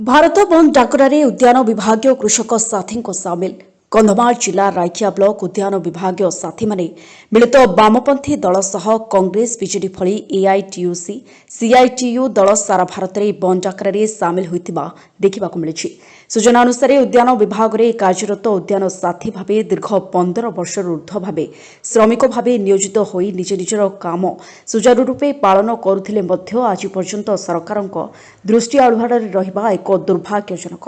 भारत बंद डाकरारे उद्यान विभाग कृषक साथी सामिल कंधमाल जिला राइकिया ब्लॉक उद्यान विभाग साथी माने मिलित वामपंथी दल सह कांग्रेस बीजेडी भली एआईटीयूसी सीआईटीयू दल सारा भारत में बंद डाकरारे सामिल होइतिबा देखिबाकु मिलिछि। सूचना अनुसार उद्यान विभाग में कार्यरत उद्यान साथी भावे दीर्घ 15 वर्ष ऊर्ध्व भावे श्रमिक भावे नियोजित होई निज निजर काम सुचारू रूपे पालन करुथिले मध्य आज पर्यंत सरकारक दृष्टि आढ़ुआड़े रहिबा एक दुर्भाग्यजनक।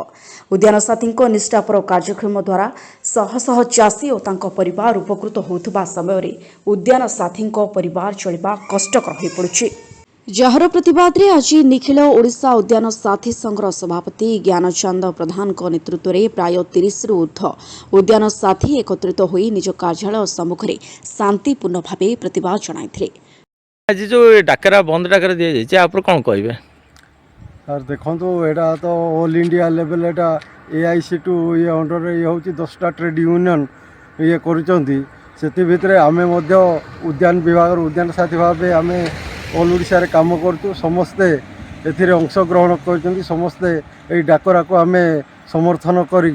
उद्यान साथी निष्ठापर कार्यक्रम द्वारा शह शह चाषी और तांको परिवार उपकृत होउथबा समय उद्यान साथी परिवार चलिबा कष्टकर हो पड़ुछि। जार प्रतिवाद में आज निखिल ओडिशा उद्यान साथी संघर सभापति ज्ञानचंद प्रधान नेतृत्व में प्राय 30 रु ऊर्ध्व उद्यान साथी एकत्रित होई निज कार्यालय सम्मुख में शांतिपूर्ण भाव प्रतिवाद जणाइथिले। आज जो डाकरा बंद डाकरा दिया जाय आप कौन कहबे? सर देखो एटा तो ऑल इंडिया लेवल एटा एआईसीटू ये अंडर ये हूँ 10टा ट्रेड यूनियन ये करी भितर आम उद्यान विभाग उद्यान साथी भाव आम ऑल ओडिशा रे काम करचु समस्ते एथिरे अंशग्रहण कर समस्ते ये डाकरा को आम समर्थन करी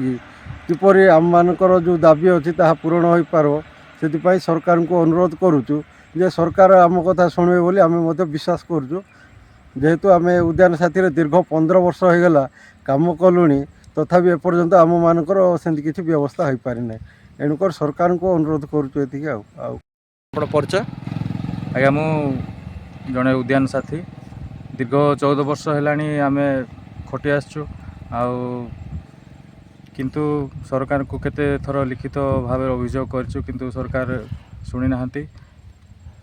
किपरि आम मानकर जो दाबी अच्छी ताहा पूरण हो पारो से सरकार को अनुरोध करुचु जे सरकार आम कथा शुणे बोली आम विश्वास करुचु। जेहेतु आम उद्यान साथी दीर्घ 15 वर्ष हो गला काम कलुणी तथापि एपर्यंत आम मानकर सेमती किसी व्यवस्था हो पारि ना एणुक सरकार को अनुरोध करुचु एतिक परिचय आज्ञा मु जड़े उद्यान साथी दीर्घ 14 वर्ष है आम खटी आसचु किंतु सरकार को केते थर लिखित भाव अभियोग करचु किंतु सरकार शुणी नाहंती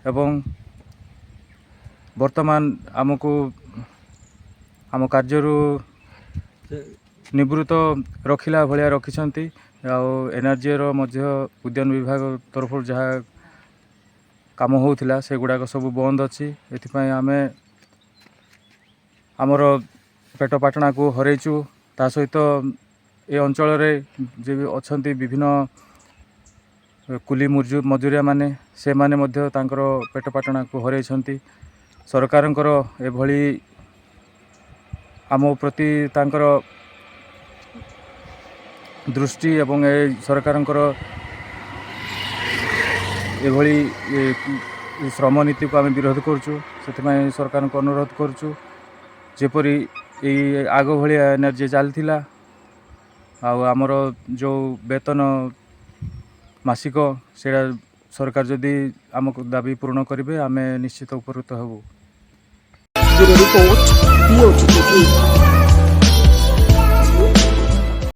एवं वर्तमान आमको आम कार्यरू निवृत्त रखिला भलिया रखिछंती एनर्जी रो मध्य उद्यान विभाग तरफ जहाँ काम होउथिला से गुड़ाक सब बंद अच्छी एथिपाई आमे आमर पेट पाटना को हरैचु ता सहित ए अंचल रे जे अछंती विभिन्न कुली मजूरिया माने से माने मध्य तांकर पेट पाटना को हरैछंती सरकारंकर एभली आम प्रति तांकर दृष्टि एवं ए सरकारंकर एभली श्रम नीति को आम विरोध करुचु से सरकार को अनुरोध करुचु जेपरी ये आग भाई एनर्जी चलता आमर जो वेतन मासिक से सरकार जदि आमको दाबी पूर्ण करेंगे आम निश्चित उपकृत हबू। रिपोर्ट